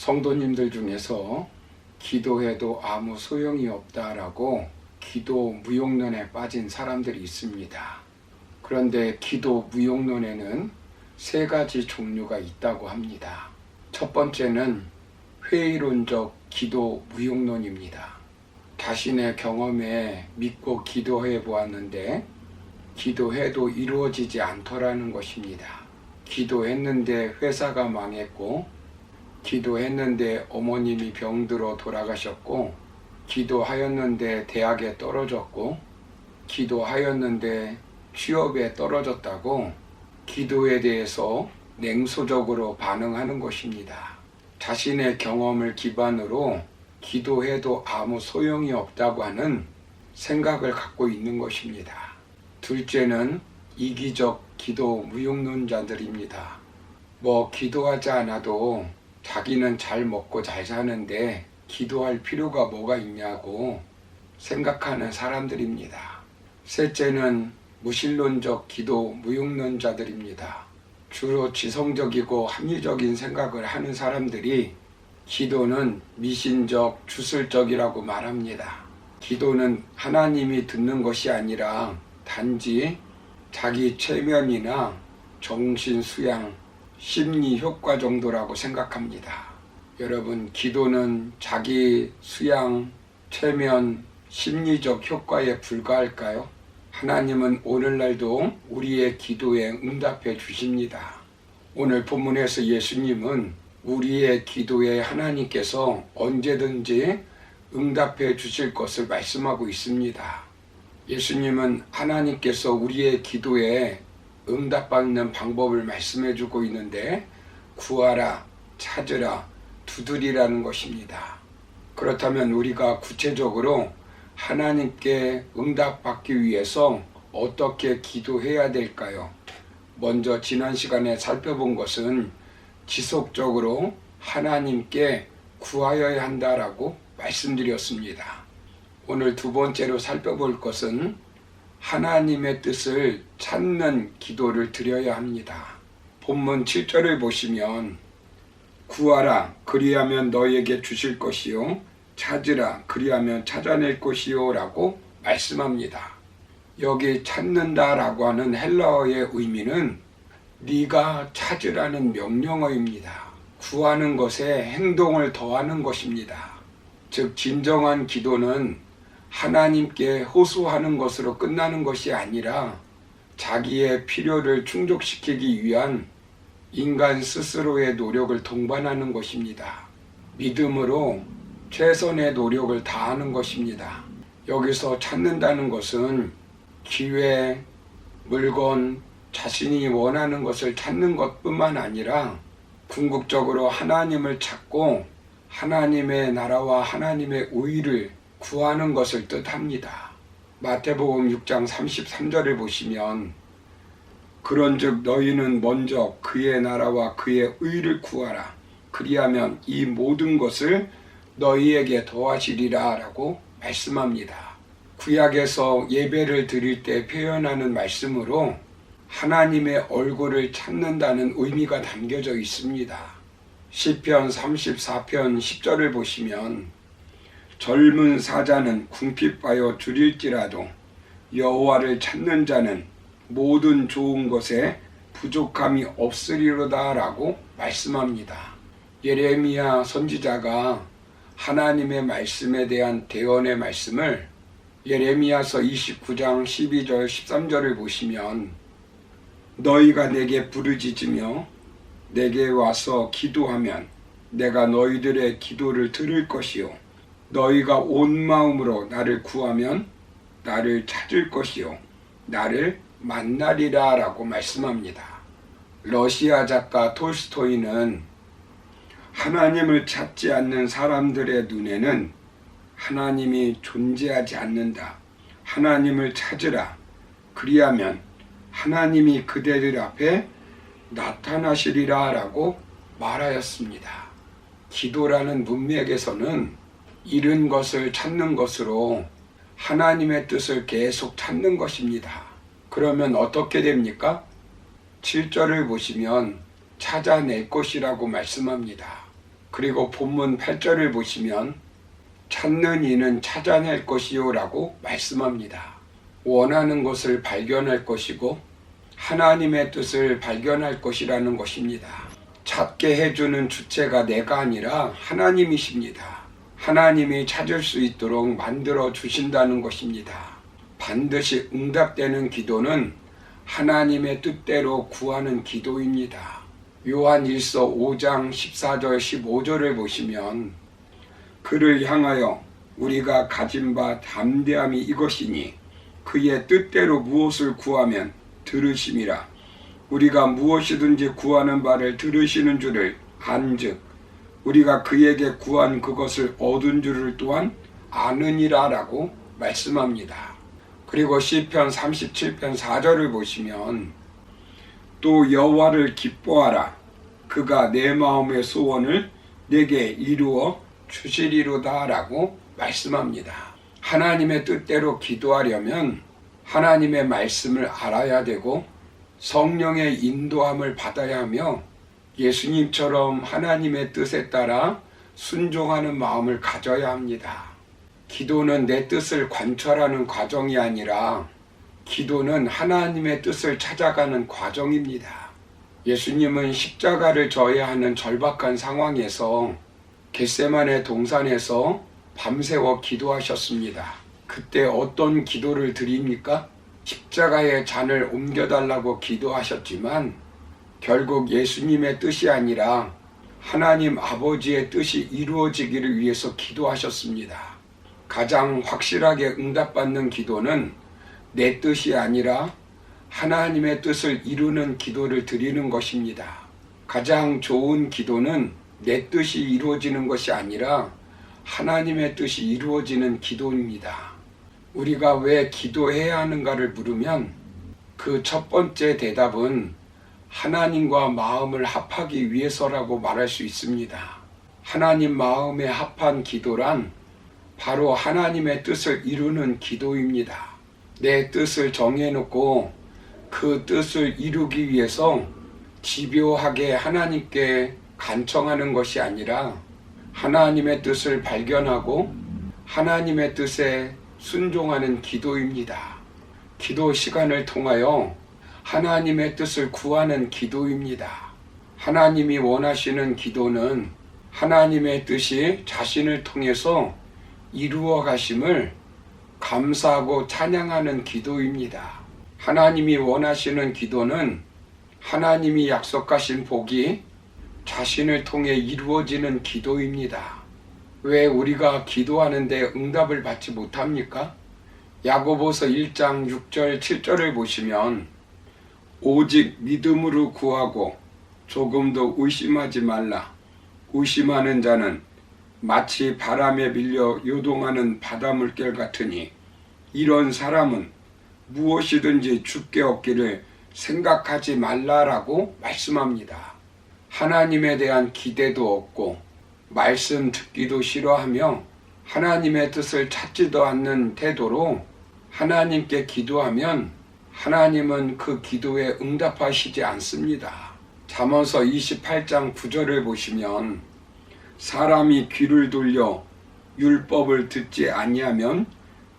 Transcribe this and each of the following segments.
성도님들 중에서 기도해도 아무 소용이 없다라고 기도 무용론에 빠진 사람들이 있습니다. 그런데 기도 무용론에는 세 가지 종류가 있다고 합니다. 첫 번째는 회의론적 기도 무용론입니다. 자신의 경험에 믿고 기도해 보았는데 기도해도 이루어지지 않더라는 것입니다. 기도했는데 회사가 망했고, 기도했는데 어머님이 병들어 돌아가셨고, 기도하였는데 대학에 떨어졌고, 기도하였는데 취업에 떨어졌다고 기도에 대해서 냉소적으로 반응하는 것입니다. 자신의 경험을 기반으로 기도해도 아무 소용이 없다고 하는 생각을 갖고 있는 것입니다. 둘째는 이기적 기도 무용론자들입니다. 기도하지 않아도 자기는 잘 먹고 잘 사는데 기도할 필요가 뭐가 있냐고 생각하는 사람들입니다. 셋째는 무신론적 기도 무용론자들입니다. 주로 지성적이고 합리적인 생각을 하는 사람들이 기도는 미신적, 주술적이라고 말합니다. 기도는 하나님이 듣는 것이 아니라 단지 자기 최면이나 정신 수양, 심리 효과 정도라고 생각합니다. 여러분, 기도는 자기 수양, 최면, 심리적 효과에 불과할까요? 하나님은 오늘날도 우리의 기도에 응답해 주십니다. 오늘 본문에서 예수님은 우리의 기도에 하나님께서 언제든지 응답해 주실 것을 말씀하고 있습니다. 예수님은 하나님께서 우리의 기도에 응답받는 방법을 말씀해 주고 있는데 구하라, 찾으라, 두드리라는 것입니다. 그렇다면 우리가 구체적으로 하나님께 응답받기 위해서 어떻게 기도해야 될까요? 먼저 지난 시간에 살펴본 것은 지속적으로 하나님께 구하여야 한다라고 말씀드렸습니다. 오늘 두 번째로 살펴볼 것은 하나님의 뜻을 찾는 기도를 드려야 합니다. 본문 7절을 보시면 구하라 그리하면 너희에게 주실 것이요 찾으라 그리하면 찾아낼 것이요 라고 말씀합니다. 여기 찾는다 라고 하는 헬라어의 의미는 네가 찾으라는 명령어입니다. 구하는 것에 행동을 더하는 것입니다. 즉 진정한 기도는 하나님께 호소하는 것으로 끝나는 것이 아니라 자기의 필요를 충족시키기 위한 인간 스스로의 노력을 동반하는 것입니다. 믿음으로 최선의 노력을 다하는 것입니다. 여기서 찾는다는 것은 기회, 물건, 자신이 원하는 것을 찾는 것뿐만 아니라 궁극적으로 하나님을 찾고 하나님의 나라와 하나님의 의를 구하는 것을 뜻합니다. 마태복음 6장 33절을 보시면 그런즉 너희는 먼저 그의 나라와 그의 의를 구하라. 그리하면 이 모든 것을 너희에게 더하시리라 라고 말씀합니다. 구약에서 예배를 드릴 때 표현하는 말씀으로 하나님의 얼굴을 찾는다는 의미가 담겨져 있습니다. 시편 34편 10절을 보시면 젊은 사자는 궁핍하여 줄일지라도 여호와를 찾는 자는 모든 좋은 것에 부족함이 없으리로다 라고 말씀합니다. 예레미야 선지자가 하나님의 말씀에 대한 대언의 말씀을 예레미야서 29장 12절 13절을 보시면 너희가 내게 부르짖으며 내게 와서 기도하면 내가 너희들의 기도를 들을 것이요 너희가 온 마음으로 나를 구하면 나를 찾을 것이요 나를 만나리라 라고 말씀합니다. 러시아 작가 톨스토이는 하나님을 찾지 않는 사람들의 눈에는 하나님이 존재하지 않는다. 하나님을 찾으라. 그리하면 하나님이 그대들 앞에 나타나시리라 라고 말하였습니다. 기도라는 문맥에서는 잃은 것을 찾는 것으로 하나님의 뜻을 계속 찾는 것입니다. 그러면 어떻게 됩니까? 7절을 보시면 찾아낼 것이라고 말씀합니다. 그리고 본문 8절을 보시면 찾는 이는 찾아낼 것이요 라고 말씀합니다. 원하는 것을 발견할 것이고 하나님의 뜻을 발견할 것이라는 것입니다. 찾게 해주는 주체가 내가 아니라 하나님이십니다. 하나님이 찾을 수 있도록 만들어 주신다는 것입니다. 반드시 응답되는 기도는 하나님의 뜻대로 구하는 기도입니다. 요한 1서 5장 14절 15절을 보시면 그를 향하여 우리가 가진 바 담대함이 이것이니 그의 뜻대로 무엇을 구하면 들으심이라. 우리가 무엇이든지 구하는 바를 들으시는 줄을 안즉 우리가 그에게 구한 그것을 얻은 줄을 또한 아느니라 라고 말씀합니다. 그리고 시편 37편 4절을 보시면 또 여호와를 기뻐하라. 그가 내 마음의 소원을 내게 이루어 주시리로다 라고 말씀합니다. 하나님의 뜻대로 기도하려면 하나님의 말씀을 알아야 되고 성령의 인도함을 받아야 하며 예수님처럼 하나님의 뜻에 따라 순종하는 마음을 가져야 합니다. 기도는 내 뜻을 관철하는 과정이 아니라 기도는 하나님의 뜻을 찾아가는 과정입니다. 예수님은 십자가를 져야 하는 절박한 상황에서 겟세마네 동산에서 밤새워 기도하셨습니다. 그때 어떤 기도를 드립니까? 십자가의 잔을 옮겨달라고 기도하셨지만 결국 예수님의 뜻이 아니라 하나님 아버지의 뜻이 이루어지기를 위해서 기도하셨습니다. 가장 확실하게 응답받는 기도는 내 뜻이 아니라 하나님의 뜻을 이루는 기도를 드리는 것입니다. 가장 좋은 기도는 내 뜻이 이루어지는 것이 아니라 하나님의 뜻이 이루어지는 기도입니다. 우리가 왜 기도해야 하는가를 물으면 그 첫 번째 대답은 하나님과 마음을 합하기 위해서라고 말할 수 있습니다. 하나님 마음에 합한 기도란 바로 하나님의 뜻을 이루는 기도입니다. 내 뜻을 정해놓고 그 뜻을 이루기 위해서 집요하게 하나님께 간청하는 것이 아니라 하나님의 뜻을 발견하고 하나님의 뜻에 순종하는 기도입니다. 기도 시간을 통하여 하나님의 뜻을 구하는 기도입니다. 하나님이 원하시는 기도는 하나님의 뜻이 자신을 통해서 이루어 가심을 감사하고 찬양하는 기도입니다. 하나님이 원하시는 기도는 하나님이 약속하신 복이 자신을 통해 이루어지는 기도입니다. 왜 우리가 기도하는데 응답을 받지 못합니까? 야고보서 1장 6절 7절을 보시면 오직 믿음으로 구하고 조금도 의심하지 말라. 의심하는 자는 마치 바람에 밀려 요동하는 바닷물결 같으니 이런 사람은 무엇이든지 주께 얻기를 생각하지 말라라고 말씀합니다. 하나님에 대한 기대도 없고 말씀 듣기도 싫어하며 하나님의 뜻을 찾지도 않는 태도로 하나님께 기도하면 하나님은 그 기도에 응답하시지 않습니다. 잠언서 28장 9절을 보시면 사람이 귀를 돌려 율법을 듣지 아니하면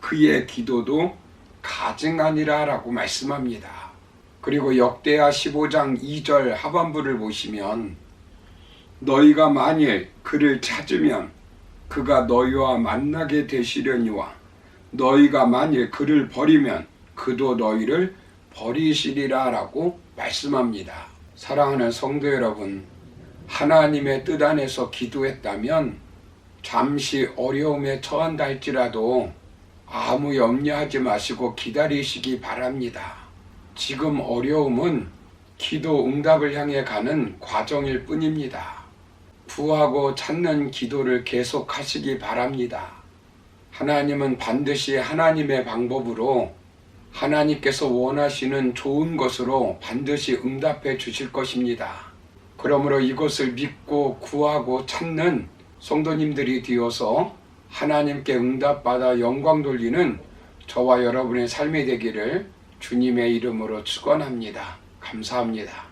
그의 기도도 가증하니라 라고 말씀합니다. 그리고 역대하 15장 2절 하반부를 보시면 너희가 만일 그를 찾으면 그가 너희와 만나게 되시려니와 너희가 만일 그를 버리면 그도 너희를 버리시리라 라고 말씀합니다. 사랑하는 성도 여러분, 하나님의 뜻 안에서 기도했다면 잠시 어려움에 처한다 할지라도 아무 염려하지 마시고 기다리시기 바랍니다. 지금 어려움은 기도 응답을 향해 가는 과정일 뿐입니다. 구하고 찾는 기도를 계속하시기 바랍니다. 하나님은 반드시 하나님의 방법으로 하나님께서 원하시는 좋은 것으로 반드시 응답해 주실 것입니다. 그러므로 이것을 믿고 구하고 찾는 성도님들이 되어서 하나님께 응답받아 영광 돌리는 저와 여러분의 삶이 되기를 주님의 이름으로 축원합니다. 감사합니다.